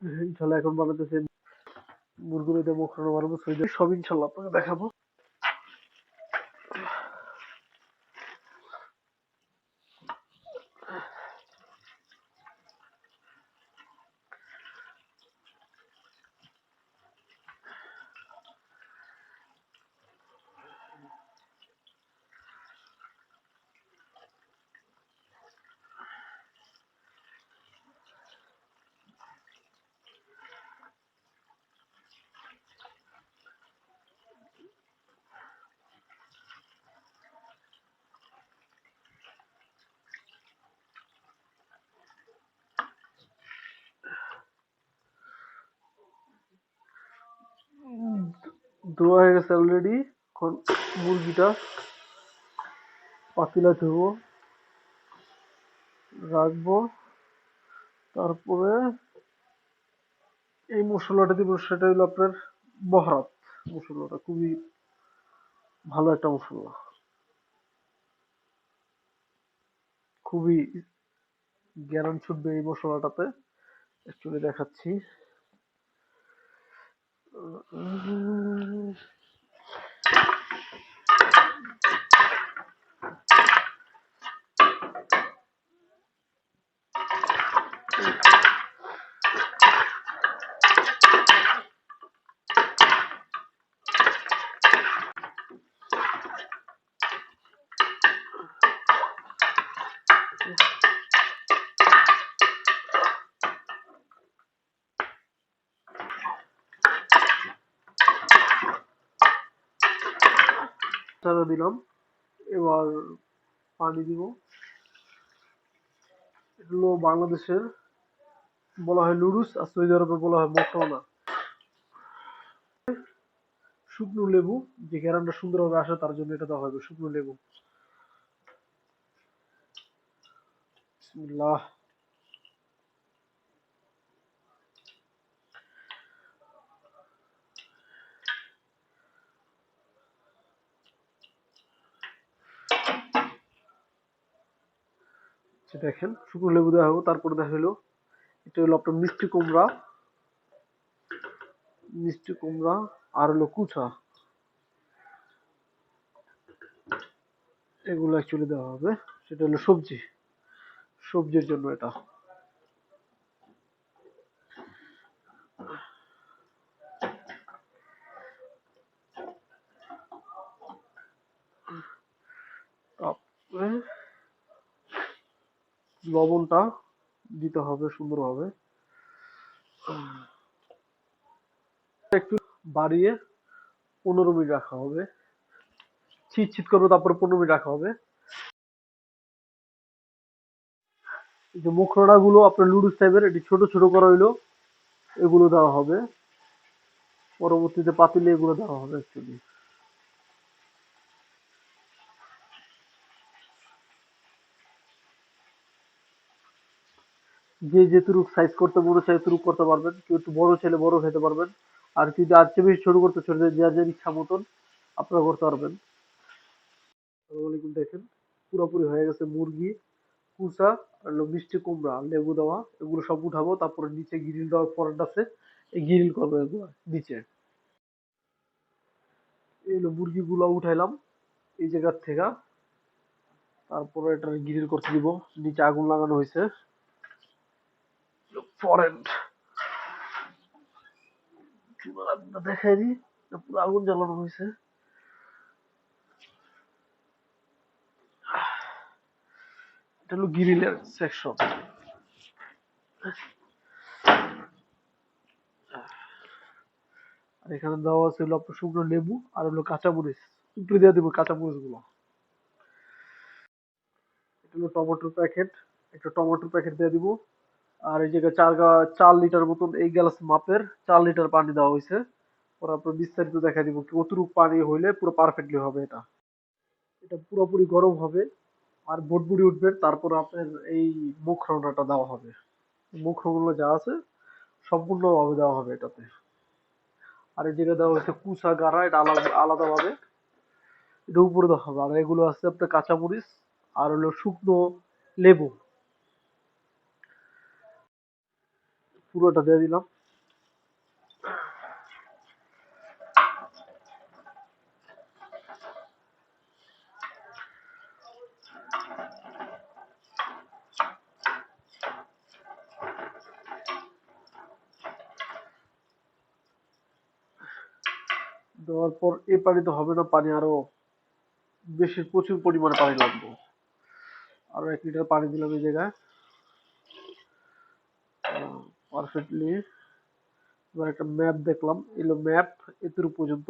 ইনশাল্লাহ এখন বানাতেছে মুরগুলো দিয়ে মকরোনা বানাবো, সব ইনশাল্লাহ আপনাকে দেখাবো। ধোয়া হয়ে গেছে অলরেডি। এখন মুরগিটা পাতিলা ধোবো, রাখবো, তারপরে এই মশলাটা দিব। সেটা হলো আপনার বহরাত মশলাটা, খুবই ভালো একটা মশলা, খুবই গ্যারান ছুটবে এই মশলাটাতে। অ্যাকচুয়ালি দেখাচ্ছি। দিলাম, এবার পানি দিব। এগুলো বাংলাদেশের বলা হয় লুডুস, আর সৌদি আরবে বলা হয় মকরোনা। শুকনো লেবু, যে গ্যারানটা সুন্দরভাবে আসে তার জন্য এটা দেওয়া হবে, শুকনো লেবু। বিসমিল্লাহ। দেখেন শুকনো লেবু দেওয়া হবে, তারপরে দেখা হলো এটা হলো আপনার মিষ্টি কুমড়া, মিষ্টি কুমড়া আর হলো কুচা, এগুলো অ্যাকচুয়ালি দেওয়া হবে। সেটা হলো সবজি, সবজির জন্য এটা। তারপরে লবণটা দিতে হবে সুন্দরভাবে, একটু বাড়িয়ে 15 মিনিট রাখা হবে। ছিট ছিট করবো, তারপরে 15 মিনিট রাখা হবে। এই যে মুখরোনা গুলো আপনার লুডুস টাইপের, এটি ছোট ছোট করা হইলো, এগুলো দেওয়া হবে পরবর্তীতে পাতিলে, এগুলো দেওয়া হবে অ্যাকচুয়ালি। যে যেটুকু সাইজ করতে মনে চায় এতটুকু করতে পারবেন, কেউ একটু বড় চাইলে বড় খেতে পারবেন, আর যদি আর চেয়ে বেশি ছোট করতে ছোট, যার যার ইচ্ছা মতন আপনারা করতে পারবেন। দেখেন পুরোপুরি হয়ে গেছে মুরগি, কুচা আর হলো মিষ্টি কুমড়া, লেবু দেওয়া, এগুলো সব উঠাবো। তারপরে নিচে গ্রিল দেওয়ার পয়েন্ট আছে, এই গ্রিল করবো এগুলো নিচে। এই হলো মুরগিগুলো উঠাইলাম এই জায়গার থেকে, তারপরে এটা গ্রিল করতে দিব। নিচে আগুন লাগানো হয়েছে, ফরেন্ট দেখাই দিই, পুরো আগুন জ্বালানো হয়েছে। এটা হলো গ্রিলের সেকশন। আর এখানে দেওয়া আছে হলো আপনার শুকনো লেবু আর হলো কাঁচামরিচ, উপরে দিয়ে দেবো কাঁচামরিচ গুলো। এটা হলো টমেটোর প্যাকেট, একটা টমেটোর প্যাকেট দিয়ে দিব। আর এই জায়গায় 4 লিটার মতন, এই গ্লাস মাপের 4 লিটার পানি দেওয়া হয়েছে। পরে আপনার বিস্তারিত দেখা দিব কতটুকু পানি হইলে পুরো পারফেক্টলি হবে। এটা এটা পুরোপুরি গরম হবে আর বুটবুড়ি উঠবে, তারপর আপনার এই মুখ রওনাটা দেওয়া হবে। মুখ রওনা যা আছে সম্পূর্ণভাবে দেওয়া হবে এটাতে। আর এই যেটা দেওয়া হয়েছে কুচা গাড়া, এটা আলাদা আলাদাভাবে এটা উপরে দেওয়া হবে। আর এগুলো আছে আপনার কাঁচামরিচ আর হলো শুকনো লেবু। পুরোটা দিয়ে দিলাম। দেওয়ার পর এই পানি তো হবে না, পানি আরো বেশি প্রচুর পরিমাণে পানি লাগবে। আরো 1 লিটার পানি দিলাম এই জায়গায় পারফেক্টলি। এবার একটা ম্যাপ দেখলাম, এলো ম্যাপ এতটুকু পর্যন্ত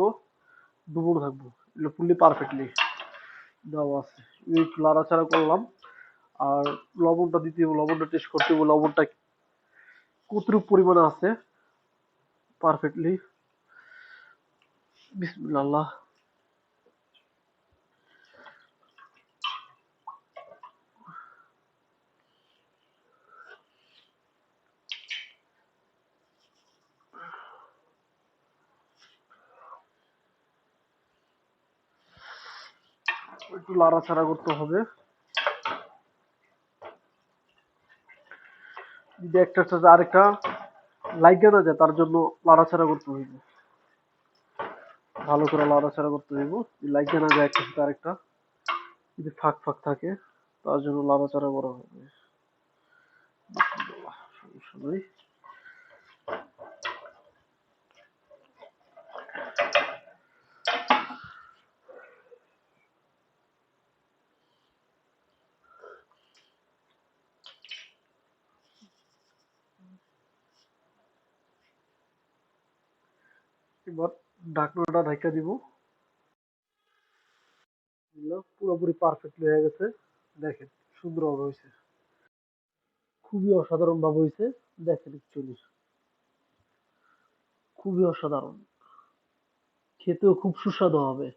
ডুবো থাকবো, এগুলো ফুললি পারফেক্টলি দেওয়া আছে। একটু লাড়াচাড়া করলাম। আর লবণটা দিতে হবে, লবণটা টেস্ট করতে হবে, লবণটা কতটুকু পরিমাণে আছে পারফেক্টলি। বিসমিল্লাহ। একটু লাড়াচাড়া করতে হবে, যদি একটার সাথে আরেকটা লাগে না যায় তার জন্য লাড়াচাড়া করতে হইবে, ভালো করে লাড়াচাড়া করতে হইব। লাগে না যায় একটা সাথে আরেকটা, যদি ফাঁক ফাঁক থাকে তার জন্য লাড়াচাড়া করা হবে। বিসমিল্লাহ, সমস্যা নাই। এবার ঢাকনাটা ঢাকা দিব। পুরোপুরি পারফেক্টলি হয়ে গেছে, দেখেন সুন্দর ভাবে হয়েছে, খুবই অসাধারণ ভাবে হয়েছে। দেখেন একচুয়ালি খুবই অসাধারণ, খেতেও খুব সুস্বাদু হবে।